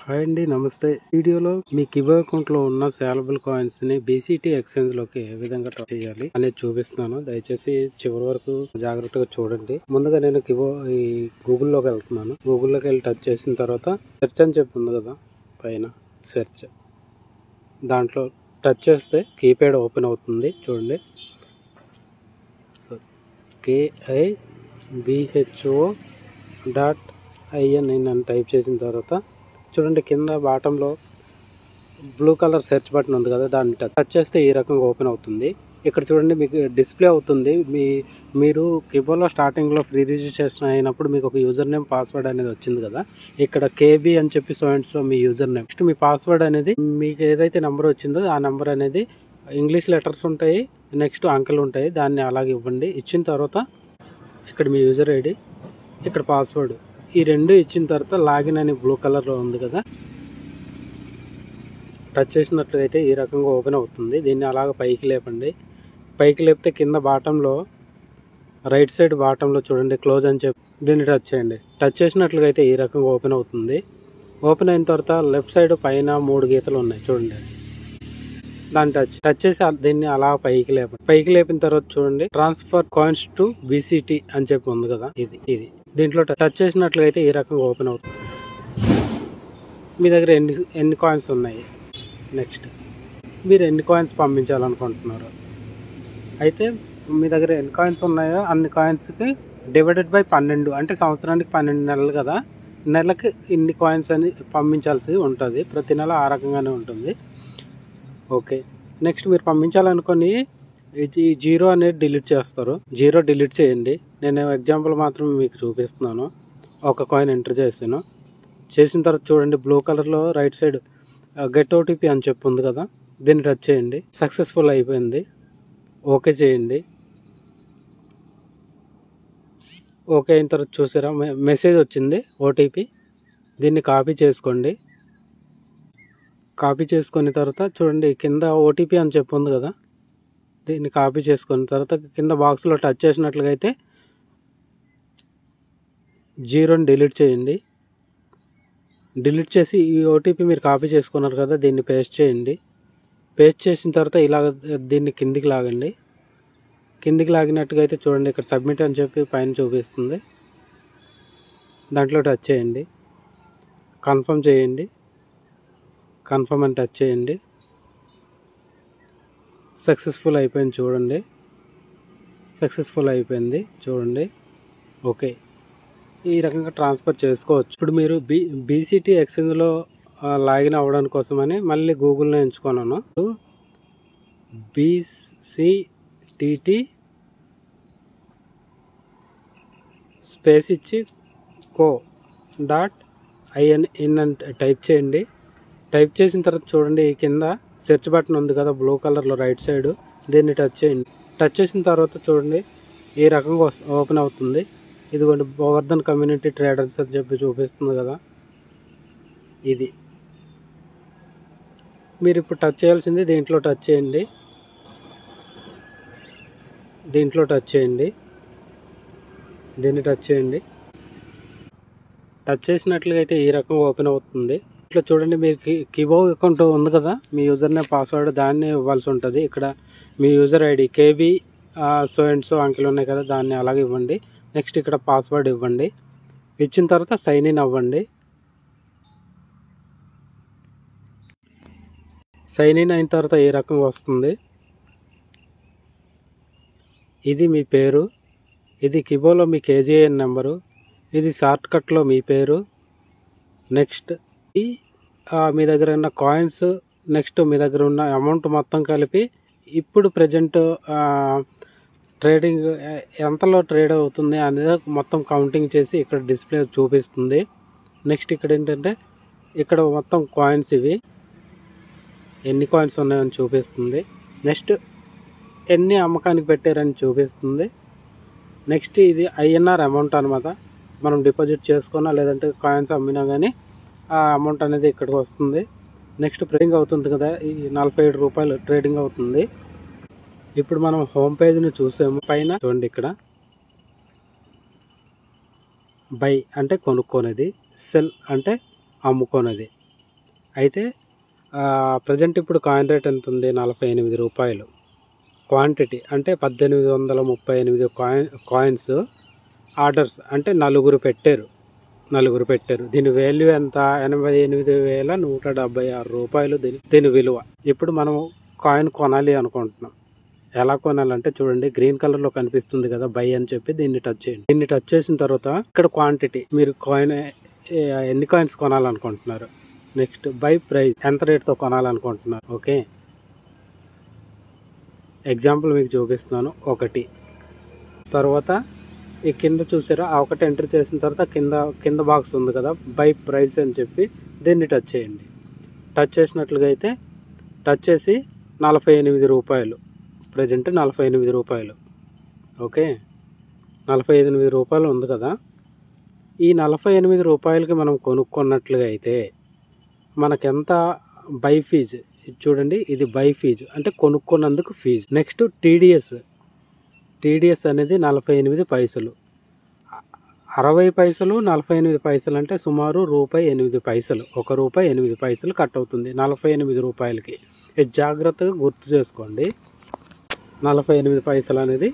Hi అండి, నమస్తే. వీడియోలో మీ కిబో అకౌంట్ లో ఉన్న సేలబుల్ కాయిన్స్ ని బీసీటీ ఎక్స్చేంజ్ లోకి ఏ విధంగా ట్రాన్స్ఫర్ చేయాలి అనేది చూపిస్తున్నాను. దయచేసి చివరి వరకు జాగ్రత్తగా చూడండి. ముందుగా నేను కిబో ఈ గూగుల్లోకి వెళ్తున్నాను. గూగుల్లోకి వెళ్ళి టచ్ చేసిన తర్వాత సెర్చ్ అని చెప్పి ఉంది కదా పైన, సెర్చ్ దాంట్లో టచ్ చేస్తే కీప్యాడ్ ఓపెన్ అవుతుంది. చూడండి, KIBHO.IN అని టైప్ చేసిన తర్వాత చూడండి, కింద బాటంలో బ్లూ కలర్ సెర్చ్ బటన్ ఉంది కదా, దాన్ని టచ్ చేస్తే ఈ రకంగా ఓపెన్ అవుతుంది. ఇక్కడ చూడండి, మీకు డిస్ప్లే అవుతుంది. మీరు కిబోలో స్టార్టింగ్లో ఫ్రీ రిజిస్ట్రేషన్ అయినప్పుడు మీకు ఒక యూజర్ నేమ్ పాస్వర్డ్ అనేది వచ్చింది కదా, ఇక్కడ KB అని చెప్పి సో మీ యూజర్ నేమ్. నెక్స్ట్ మీ పాస్వర్డ్ అనేది మీకు ఏదైతే నెంబర్ వచ్చిందో ఆ నెంబర్ అనేది ఇంగ్లీష్ లెటర్స్ ఉంటాయి, నెక్స్ట్ అంకెలు ఉంటాయి, దాన్ని అలాగే ఇవ్వండి. ఇచ్చిన తర్వాత ఇక్కడ మీ యూజర్ ఐడి, ఇక్కడ పాస్వర్డ్, ఈ రెండు ఇచ్చిన తర్వాత లాగిన్ అని బ్లూ కలర్లో ఉంది కదా, టచ్ చేసినట్లయితే ఈ రకంగా ఓపెన్ అవుతుంది. దీన్ని అలాగ పైకి లేపండి. పైకి లేపితే కింద బాటంలో రైట్ సైడ్ బాటంలో చూడండి క్లోజ్ అని చెప్పి దీన్ని టచ్ చేయండి. టచ్ చేసినట్లయితే ఈ రకంగా ఓపెన్ అవుతుంది. ఓపెన్ అయిన తర్వాత లెఫ్ట్ సైడ్ పైన 3 గీతలు ఉన్నాయి చూడండి, దాన్ని టచ్ చేసి దీన్ని అలా పైకి లేపండి. పైకి లేపిన తర్వాత చూడండి, ట్రాన్స్ఫర్ కాయిన్స్ టు BCT అని చెప్పి ఉంది కదా, ఇది దీంట్లో టచ్ చేసినట్లయితే ఈ రకంగా ఓపెన్ అవుతుంది. మీ దగ్గర ఎన్ని కాయిన్స్ ఉన్నాయి, నెక్స్ట్ మీరు ఎన్ని కాయిన్స్ పంపించాలనుకుంటున్నారు, అయితే మీ దగ్గర ఎన్ని కాయిన్స్ ఉన్నాయో అన్ని కాయిన్స్కి డివైడెడ్ బై 12, అంటే సంవత్సరానికి 12 నెలలు కదా, నెలకి ఇన్ని కాయిన్స్ అని పంపించాల్సి ఉంటుంది. ప్రతి నెల ఆ రకంగానే ఉంటుంది. ఓకే, నెక్స్ట్ మీరు పంపించాలనుకొని ఈ 0 అనేది డిలీట్ చేస్తారు. 0 డిలీట్ చేయండి. నేను ఎగ్జాంపుల్ మాత్రం మీకు చూపిస్తున్నాను. ఒక కాయిన్ ఎంటర్ చేసిన తర్వాత చూడండి, బ్లూ కలర్లో రైట్ సైడ్ గెట్ OTP అని చెప్పి ఉంది కదా, దీన్ని టచ్ చేయండి. సక్సెస్ఫుల్ అయిపోయింది. ఓకే చేయండి. ఓకే అయిన తర్వాత చూసారా, మెసేజ్ వచ్చింది OTP. దీన్ని కాపీ చేసుకోండి. కాపీ చేసుకున్న తర్వాత చూడండి, కింద OTP అని చెప్పి ఉంది కదా, దీన్ని కాపీ చేసుకున్న తర్వాత కింద బాక్స్లో టచ్ చేసినట్లయితే 0ని డిలీట్ చేయండి. డిలీట్ చేసి ఈ OTP మీరు కాపీ చేసుకున్నారు కదా, దీన్ని పేస్ట్ చేయండి. పేస్ట్ చేసిన తర్వాత ఇలా దీన్ని కిందికి లాగండి. కిందికి లాగినట్టుగా అయితే చూడండి, ఇక్కడ సబ్మిట్ అని చెప్పి పైన చూపిస్తుంది. దాంట్లో టచ్ చేయండి. కన్ఫర్మ్ చేయండి. కన్ఫర్మ్ అని టచ్ చేయండి. సక్సెస్ఫుల్ అయిపోయింది చూడండి, సక్సెస్ఫుల్ అయిపోయింది చూడండి. ఓకే, ఈ రకంగా ట్రాన్స్ఫర్ చేసుకోవచ్చు. ఇప్పుడు మీరు BCT ఎక్స్చేంజ్లో లాగిన్ అవ్వడానికి కోసమని మళ్ళీ గూగుల్ని ఎంచుకున్నాను. BCTT స్పేస్ ఇచ్చి co.in అని టైప్ చేయండి. టైప్ చేసిన తర్వాత చూడండి, కింద సెర్చ్ బటన్ ఉంది కదా బ్లూ కలర్లో రైట్ సైడ్, దీన్ని టచ్ చేయండి. టచ్ చేసిన తర్వాత చూడండి, ఈ రకంగా ఓపెన్ అవుతుంది. ఇదిగోండి, గోవర్ధన్ కమ్యూనిటీ ట్రేడర్స్ అని చెప్పి చూపిస్తుంది కదా, ఇది మీరు ఇప్పుడు టచ్ చేయాల్సింది. దీంట్లో టచ్ చేయండి. దీంట్లో టచ్ చేయండి. దీన్ని టచ్ చేయండి. టచ్ చేసినట్లయితే ఈ రకంగా ఓపెన్ అవుతుంది. ఇట్లా చూడండి, మీరు కిబో అకౌంట్ ఉంది కదా, మీ యూజర్ నేమ్ పాస్వర్డ్ దాన్ని ఇవ్వాల్సి ఉంటుంది. ఇక్కడ మీ యూజర్ ఐడి KB సో అంకెలు ఉన్నాయి కదా, దాన్ని అలాగే ఇవ్వండి. నెక్స్ట్ ఇక్కడ పాస్వర్డ్ ఇవ్వండి. ఇచ్చిన తర్వాత సైన్ ఇన్ అవ్వండి. సైన్ ఇన్ అయిన తర్వాత ఏ రకంగా వస్తుంది, ఇది మీ పేరు, ఇది కిబోలో మీ KJN నెంబరు, ఇది షార్ట్ కట్లో మీ పేరు, నెక్స్ట్ మీ దగ్గర ఉన్న కాయిన్స్, నెక్స్ట్ మీ దగ్గర ఉన్న అమౌంట్ మొత్తం కలిపి ఇప్పుడు ప్రజెంట్ ట్రేడింగ్ ఎంతలో ట్రేడ్ అవుతుంది అనేది మొత్తం కౌంటింగ్ చేసి ఇక్కడ డిస్ప్లే చూపిస్తుంది. నెక్స్ట్ ఇక్కడ ఏంటంటే, ఇక్కడ మొత్తం కాయిన్స్ ఇవి ఎన్ని కాయిన్స్ ఉన్నాయని చూపిస్తుంది. నెక్స్ట్ ఎన్ని అమ్మకానికి పెట్టారని చూపిస్తుంది. నెక్స్ట్ ఇది INR అమౌంట్ అనమాట. మనం డిపాజిట్ చేసుకున్నా లేదంటే కాయిన్స్ అమ్మినా కానీ ఆ అమౌంట్ అనేది ఇక్కడికి వస్తుంది. నెక్స్ట్ ట్రేడింగ్ అవుతుంది కదా, ఈ 47 రూపాయలు ట్రేడింగ్ అవుతుంది. ఇప్పుడు మనం హోమ్ పేజ్ని చూసాము. పైన చూడండి, ఇక్కడ బై అంటే కొనుక్కోనేది, సెల్ అంటే అమ్ముకోనేది. అయితే ప్రజెంట్ ఇప్పుడు కాయిన్ రేట్ ఎంత ఉంది, 48 రూపాయలు. క్వాంటిటీ అంటే 1838 కాయిన్స్ ఆర్డర్స్, అంటే నలుగురు పెట్టారు. దీని వాల్యూ ఎంత, 88,176 రూపాయలు దీని విలువ. ఇప్పుడు మనం కాయిన్ కొనాలి అనుకుంటున్నాం. ఎలా కొనాలంటే చూడండి, గ్రీన్ కలర్ లో కనిపిస్తుంది కదా బై అని చెప్పి, దీన్ని టచ్ చేయండి. దీన్ని టచ్ చేసిన తర్వాత ఇక్కడ క్వాంటిటీ, మీరు కాయిన్ ఎన్ని కాయిన్స్ కొనాలనుకుంటున్నారు, నెక్స్ట్ బై ప్రైస్, ఎంత రేట్తో కొనాలనుకుంటున్నారు. ఓకే, ఎగ్జాంపుల్ మీకు చూపిస్తున్నాను. 1 తర్వాత ఈ కింద చూసారా, ఆ 1 ఎంటర్ చేసిన తర్వాత కింద బాక్స్ ఉంది కదా బై ప్రైస్ అని చెప్పి, దీన్ని టచ్ చేయండి. టచ్ చేసినట్లుగా అయితే టచ్ చేసి 48 రూపాయలు, ప్రజెంట్ 48 రూపాయలు. ఓకే, 48 రూపాయలు ఉంది కదా. ఈ 48 రూపాయలకి మనం కొనుక్కున్నట్లుగా అయితే మనకెంత బై ఫీజు చూడండి, ఇది బై ఫీజు అంటే కొనుక్కున్నందుకు ఫీజు. నెక్స్ట్ టీడీఎస్ అనేది 48 పైసలు. 60 పైసలు 48 పైసలు అంటే సుమారు ₹8. 1 రూపాయి 8 పైసలు కట్ అవుతుంది 48 రూపాయలకి. ఇది జాగ్రత్తగా గుర్తు చేసుకోండి. 48 పైసలు అనేది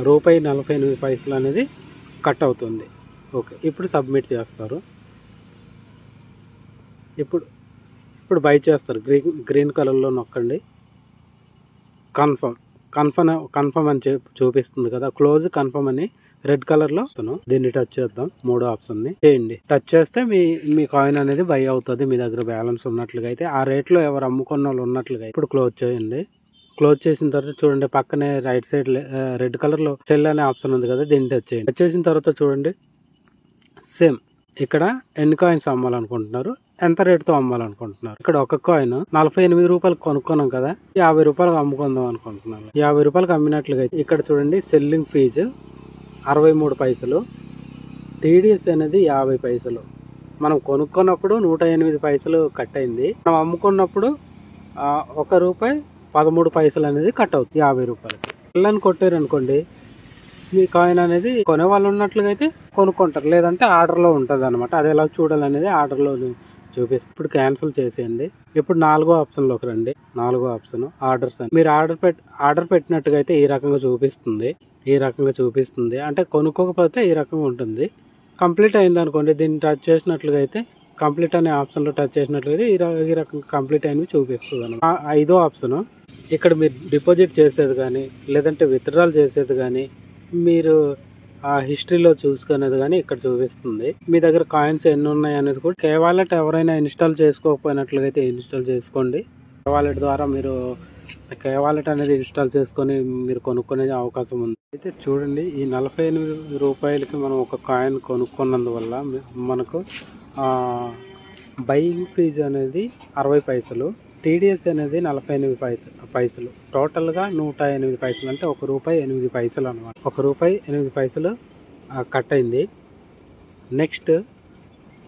₹48 పైసలు అనేది కట్ అవుతుంది. ఓకే, ఇప్పుడు సబ్మిట్ చేస్తారు. ఇప్పుడు బై చేస్తారు. గ్రీన్ కలర్లో నొక్కండి. కన్ఫర్మ్ అని చూపిస్తుంది కదా, క్లోజ్ కన్ఫర్మ్ అని రెడ్ కలర్లో. దీన్ని టచ్ చేద్దాం, 3వ ఆప్షన్ని చేయండి. టచ్ చేస్తే మీ కాయిన్ అనేది బై అవుతుంది. మీ దగ్గర బ్యాలెన్స్ ఉన్నట్లుగా అయితే, ఆ రేట్లో ఎవరు అమ్ముకున్న వాళ్ళు ఉన్నట్లుగా. ఇప్పుడు క్లోజ్ చేయండి. క్లోజ్ చేసిన తర్వాత చూడండి, పక్కనే రైట్ సైడ్ రెడ్ కలర్లో సెల్ అనే ఆప్షన్ ఉంది కదా, దీన్ని టచ్ చేయండి. టచ్ చేసిన తర్వాత చూడండి, సేమ్ ఇక్కడ ఎన్ని కాయిన్స్ అమ్మాలనుకుంటున్నారు, ఎంత రేటుతో అమ్మాలనుకుంటున్నారు. ఇక్కడ ఒక కాయిన్ 48 రూపాయలకు కొనుక్కున్నాం కదా, 50 రూపాయలకు అమ్ముకుందాం అనుకుంటున్నాను. 50 రూపాయలకు అమ్మినట్లుగా ఇక్కడ చూడండి, సెల్లింగ్ ఫీజు 63 పైసలు, టీడీఎస్ అనేది 50 పైసలు. మనం కొనుక్కున్నప్పుడు 108 పైసలు కట్ అయింది. మనం అమ్ముకున్నప్పుడు ₹1.13 అనేది కట్ అవుతుంది 50 రూపాయలకి. పిల్లని కొట్టారు అనుకోండి, మీ కాయిన్ అనేది కొనే వాళ్ళు ఉన్నట్లుగా అయితే కొనుక్కుంటారు, లేదంటే ఆర్డర్లో ఉంటుంది అనమాట. అది ఎలా చూడాలనేది ఆర్డర్లో చూపిస్తుంది. ఇప్పుడు క్యాన్సిల్ చేసేయండి. ఇప్పుడు 4వ ఆప్షన్లోకి రండి. 4వ ఆప్షన్ ఆర్డర్స్ అని. మీరు ఆర్డర్ పెట్టినట్టుగా అయితే ఈ రకంగా చూపిస్తుంది. అంటే కొనుక్కోకపోతే ఈ రకంగా ఉంటుంది. కంప్లీట్ అయింది అనుకోండి, దీన్ని టచ్ చేసినట్లుగా అయితే కంప్లీట్ అనే ఆప్షన్లో టచ్ చేసినట్లయితే ఈ రకంగా కంప్లీట్ అయినవి చూపిస్తుంది అనమాట. 5వ ఆప్షన్, ఇక్కడ మీరు డిపాజిట్ చేసేది కానీ, లేదంటే విత్డ్రాల్ చేసేది కానీ, మీరు ఆ హిస్టరీలో చూసుకునేది కానీ ఇక్కడ చూపిస్తుంది. మీ దగ్గర కాయిన్స్ ఎన్ని ఉన్నాయి అనేది కూడా. కేవాలెట్ ఎవరైనా ఇన్స్టాల్ చేసుకోకపోయినట్లుగా అయితే ఇన్స్టాల్ చేసుకోండి. కేవాలెట్ ద్వారా మీరు కేవాలెట్ అనేది ఇన్స్టాల్ చేసుకొని మీరు కొనుక్కునే అవకాశం ఉంది. అయితే చూడండి, ఈ 48 రూపాయలకి మనం ఒక కాయిన్ కొనుక్కున్నందువల్ల మనకు బయింగ్ ఫీజు అనేది 60 పైసలు, టీడీఎస్ అనేది 48 పైసలు, టోటల్గా 108 పైసలు, అంటే ₹1.08 అనమాట. ₹1.08 కట్ అయింది. నెక్స్ట్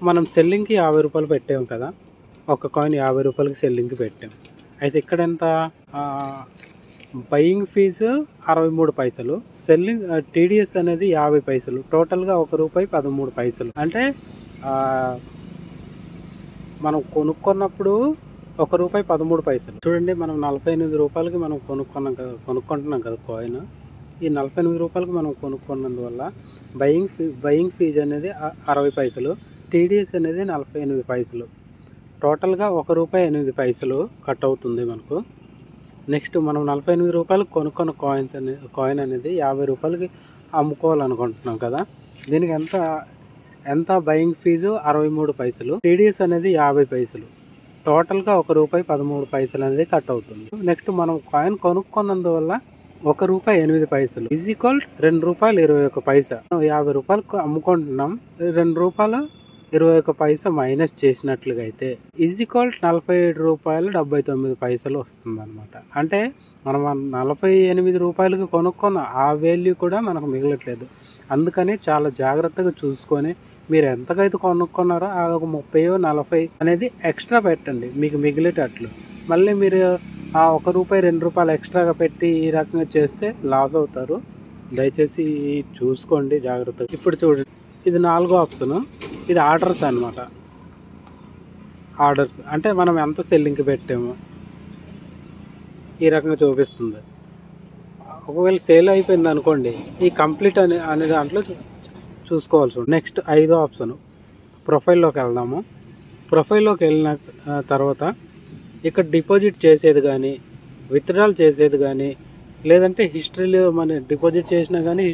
మనం సెల్లింగ్కి 50 రూపాయలు పెట్టాం కదా, ఒక కాయిన్ 50 రూపాయలకి సెల్లింగ్కి పెట్టాం. అయితే ఇక్కడ ఎంత, బయింగ్ ఫీజు 63 పైసలు, సెల్లింగ్ టీడీఎస్ అనేది 50 పైసలు, టోటల్గా ₹1.13. అంటే మనం కొనుక్కున్నప్పుడు ₹1.13. చూడండి, మనం 48 రూపాయలకి మనం కొనుక్కుంటున్నాం కదా కాయిన్. ఈ 48 రూపాయలకి మనం కొనుక్కున్నందువల్ల బయింగ్ ఫీజు అనేది 60 పైసలు, టీడీఎస్ అనేది 48 పైసలు, టోటల్గా ₹1.08 కట్ అవుతుంది మనకు. నెక్స్ట్ మనం 48 రూపాయలకు కొనుక్కున్న కాయిన్ అనేది 50 రూపాయలకి అమ్ముకోవాలనుకుంటున్నాం కదా, దీనికి ఎంత బయింగ్ ఫీజు 63 పైసలు, టీడీఎస్ అనేది 50 పైసలు, టోటల్గా ₹1.13 అనేది కట్ అవుతుంది. నెక్స్ట్ మనం కాయిన్ కొనుక్కున్నందువల్ల ₹1.08 ఈజ్ ఈక్వల్ ₹2.21. 50 రూపాయలకు అమ్ముకుంటున్నాం, ₹2.21 మైనస్ చేసినట్లుగా అయితే ఈజ్ ఈక్వల్ ₹47.79 వస్తుంది అనమాట. అంటే మనం 48 రూపాయలకి కొనుక్కున్న ఆ వాల్యూ కూడా మనకు మిగలట్లేదు. అందుకని చాలా జాగ్రత్తగా చూసుకొని మీరు ఎంతకైతే కొనుక్కున్నారో ఆ ఒక 30-40 అనేది ఎక్స్ట్రా పెట్టండి మీకు మిగిలేటట్లు. మళ్ళీ మీరు ఆ ₹1-2 ఎక్స్ట్రాగా పెట్టి ఈ రకంగా చేస్తే లాస్ అవుతారు. దయచేసి చూసుకోండి జాగ్రత్తగా. ఇప్పుడు చూడండి, ఇది 4వ ఆప్షన్, ఇది ఆర్డర్స్ అనమాట. ఆర్డర్స్ అంటే మనం ఎంత సెల్లింగ్కి పెట్టాము ఈ రకంగా చూపిస్తుంది. ఒకవేళ సేల్ అయిపోయింది అనుకోండి, ఈ కంప్లీట్ అనే దాంట్లో చూసుకోవాల్సి ఉంటుంది. నెక్స్ట్ 5వ ఆప్షన్ ప్రొఫైల్లోకి వెళ్దాము. ప్రొఫైల్లోకి వెళ్ళిన తర్వాత ఇక్కడ డిపాజిట్ చేసేది కానీ, విత్డ్రాల్ చేసేది కానీ, లేదంటే హిస్టరీలో మన డిపాజిట్ చేసినా కానీ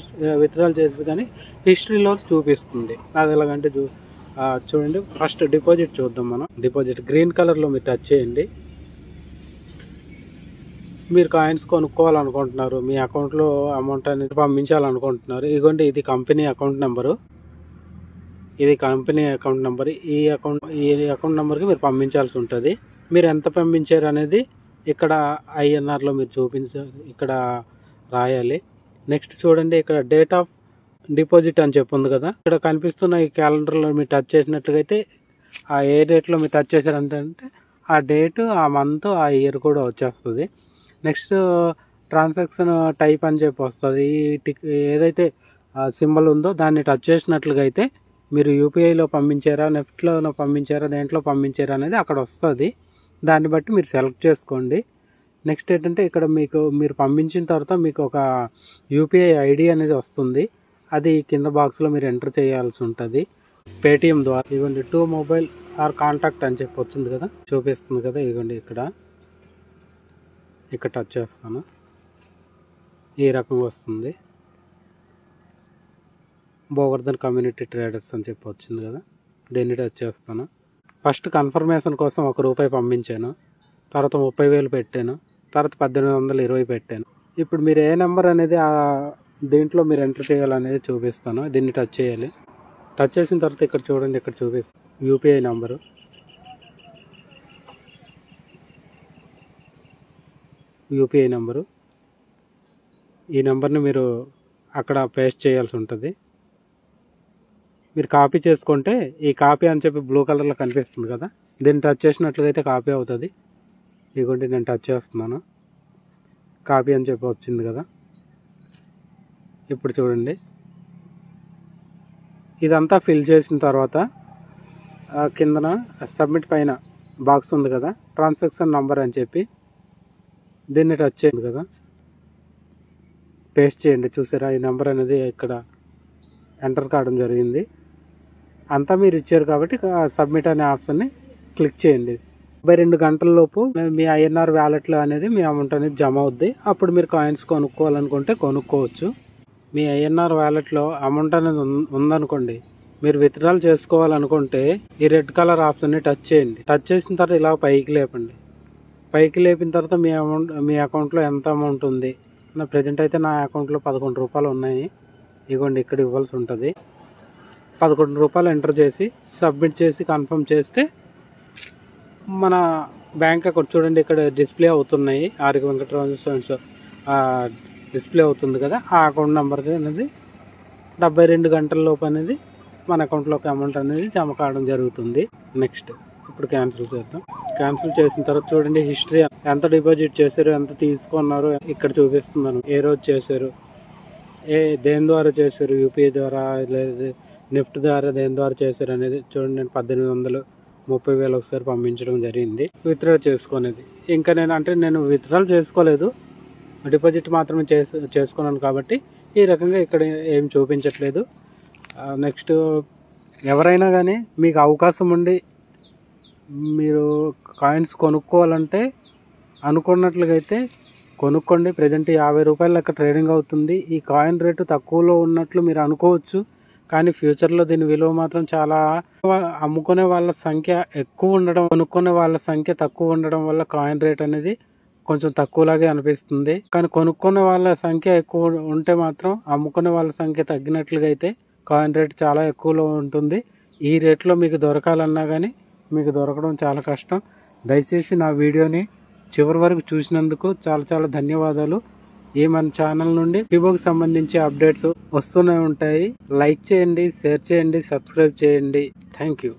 విత్డ్రాల్ చేసేది కానీ హిస్టరీలో చూపిస్తుంది. అది ఎలాగంటే చూడండి, ఫస్ట్ డిపాజిట్ చూద్దాం మనం. డిపాజిట్ గ్రీన్ కలర్లో మీరు టచ్ చేయండి. మీరు కాయిన్స్ కొనుక్కోవాలనుకుంటున్నారు, మీ అకౌంట్లో అమౌంట్ అనేది పంపించాలనుకుంటున్నారు. ఇదిగోండి, ఇది కంపెనీ అకౌంట్ నెంబరు, ఇది కంపెనీ అకౌంట్ నెంబర్. ఈ అకౌంట్ నెంబర్కి మీరు పంపించాల్సి ఉంటుంది. మీరు ఎంత పంపించారు అనేది ఇక్కడ ఐఎన్ఆర్లో మీరు ఇక్కడ రాయాలి. నెక్స్ట్ చూడండి, ఇక్కడ డేట్ ఆఫ్ డిపాజిట్ అని చెప్పుంది కదా, ఇక్కడ కనిపిస్తున్న ఈ క్యాలెండర్లో మీరు టచ్ చేసినట్లయితే ఆ ఏ డేట్లో మీరు టచ్ చేశారంటే ఆ డేటు, ఆ మంత్, ఆ ఇయర్ కూడా వచ్చేస్తుంది. నెక్స్ట్ ట్రాన్సాక్షన్ టైప్ అని చెప్పి వస్తుంది. ఏదైతే సింబల్ ఉందో దాన్ని టచ్ చేసినట్లుగా అయితే మీరు యూపీఐలో పంపించారా, నెఫ్ట్లో పంపించారా, దేంట్లో పంపించారా అనేది అక్కడ వస్తుంది. దాన్ని బట్టి మీరు సెలెక్ట్ చేసుకోండి. నెక్స్ట్ ఏంటంటే ఇక్కడ మీరు పంపించిన తర్వాత మీకు ఒక యూపీఐ ఐడి అనేది వస్తుంది. అది కింద బాక్స్లో మీరు ఎంటర్ చేయాల్సి ఉంటుంది పేటిఎం ద్వారా. ఇదిగోండి, టు మొబైల్ ఆర్ కాంటాక్ట్ అని చెప్పి వచ్చింది కదా, చూపిస్తుంది కదా. ఇదిగోండి, ఇక్కడ టచ్ చేస్తాను, ఈ రకంగా వస్తుంది. గోవర్ధన్ కమ్యూనిటీ ట్రేడర్స్ అని చెప్పి వచ్చింది కదా, దీన్ని టచ్ చేస్తాను. ఫస్ట్ కన్ఫర్మేషన్ కోసం ₹1 పంపించాను, తర్వాత 30,000 పెట్టాను, తర్వాత 1820 పెట్టాను. ఇప్పుడు మీరు ఏ నెంబర్ అనేది దీంట్లో మీరు ఎంటర్ చేయాలనేది చూపిస్తాను. దీన్ని టచ్ చేయాలి. టచ్ చేసిన తర్వాత ఇక్కడ చూడండి, ఇక్కడ చూపిస్తాను యూపీఐ నెంబరు. యూపీఐ నెంబరు, ఈ నెంబర్ని మీరు అక్కడ పేస్ట్ చేయాల్సి ఉంటుంది. మీరు కాపీ చేసుకుంటే ఈ కాపీ అని చెప్పి బ్లూ కలర్లో కనిపిస్తుంది కదా, దీన్ని టచ్ చేసినట్లయితే కాపీ అవుతుంది. ఇదిగోండి, నేను టచ్ చేస్తున్నాను, కాపీ అని చెప్పి వచ్చింది కదా. ఇప్పుడు చూడండి, ఇదంతా ఫిల్ చేసిన తర్వాత కిందన సబ్మిట్ పైన బాక్స్ ఉంది కదా, ట్రాన్సాక్షన్ నంబర్ అని చెప్పి దీన్ని టచ్ చేయండి కదా, పేస్ట్ చేయండి. చూసారా, ఈ నెంబర్ అనేది ఇక్కడ ఎంటర్ కావడం జరిగింది. అంతా మీరు ఇచ్చారు కాబట్టి సబ్మిట్ అనే ఆప్షన్ని క్లిక్ చేయండి. 22 గంటలలోపు మీ ఐఎన్ఆర్ వ్యాలెట్లో అనేది మీ అమౌంట్ అనేది జమ అవుద్ది. అప్పుడు మీరు కాయిన్స్ కొనుక్కోవాలనుకుంటే కొనుక్కోవచ్చు. మీ ఐఎన్ఆర్ వ్యాలెట్లో అమౌంట్ అనేది ఉందనుకోండి, మీరు విత్డ్రాల్ చేసుకోవాలనుకుంటే ఈ రెడ్ కలర్ ఆప్షన్ని టచ్ చేయండి. టచ్ చేసిన తర్వాత ఇలా పైకి లేపండి. పైకి లేపిన తర్వాత మీ అకౌంట్లో ఎంత అమౌంట్ ఉంది. నా ప్రజెంట్ అయితే నా అకౌంట్లో ₹11 ఉన్నాయి. ఇదిగోండి, ఇక్కడ ఇవ్వాల్సి ఉంటుంది. ₹11 ఎంటర్ చేసి సబ్మిట్ చేసి కన్ఫర్మ్ చేస్తే మన బ్యాంక్ అకౌంట్ చూడండి, ఇక్కడ డిస్ప్లే అవుతున్నాయి. ఆర్కి వెంకటరామస్వామి డిస్ప్లే అవుతుంది కదా, ఆ అకౌంట్ నెంబర్ అనేది 72 గంటల లోపు అనేది మన అకౌంట్లోకి అమౌంట్ అనేది జమ కావడం జరుగుతుంది. నెక్స్ట్ ఇప్పుడు క్యాన్సిల్ చేద్దాం. క్యాన్సిల్ చేసిన తర్వాత చూడండి, హిస్టరీ ఎంత డిపాజిట్ చేశారు, ఎంత తీసుకున్నారు ఇక్కడ చూపిస్తున్నాను. ఏ రోజు చేశారు, దేని ద్వారా చేశారు, యూపీఐ ద్వారా లేదా నెఫ్ట్ ద్వారా దేని ద్వారా చేశారు అనేది చూడండి. నేను 1830,000 ఒకసారి పంపించడం జరిగింది విత్డ్రా చేసుకునేది. ఇంకా నేను విత్డ్రాల్ చేసుకోలేదు, డిపాజిట్ మాత్రమే చేసుకున్నాను కాబట్టి ఈ రకంగా ఇక్కడ ఏం చూపించట్లేదు. నెక్స్ట్ ఎవరైనా కానీ మీకు అవకాశం ఉండి మీరు కాయిన్స్ కొనుక్కోవాలంటే అనుకున్నట్లుగా అయితే కొనుక్కోండి. ప్రజెంట్ ₹50 లెక్క ట్రేడింగ్ అవుతుంది. ఈ కాయిన్ రేటు తక్కువలో ఉన్నట్లు మీరు అనుకోవచ్చు, కానీ ఫ్యూచర్లో దీని విలువ మాత్రం చాలా, అమ్ముకునే వాళ్ళ సంఖ్య ఎక్కువ ఉండడం, కొనుక్కునే వాళ్ళ సంఖ్య తక్కువ ఉండడం వల్ల కాయిన్ రేట్ అనేది కొంచెం తక్కువలాగే అనిపిస్తుంది. కానీ కొనుక్కునే వాళ్ళ సంఖ్య ఎక్కువ ఉంటే మాత్రం అమ్ముకునే వాళ్ళ సంఖ్య తగ్గినట్లుగా అయితే కాయిన్ రేట్ చాలా ఎక్కువలో ఉంటుంది. ఈ రేట్లో మీకు దొరకాలన్నా కానీ మీకు దొరకడం చాలా కష్టం. దయచేసి నా వీడియోని చివరి వరకు చూసినందుకు చాలా చాలా ధన్యవాదాలు. ఈ మన ఛానల్ నుండి ఫిబోకి సంబంధించి అప్డేట్స్ వస్తూనే ఉంటాయి. లైక్ చేయండి, షేర్ చేయండి, సబ్స్క్రైబ్ చేయండి. Thank you.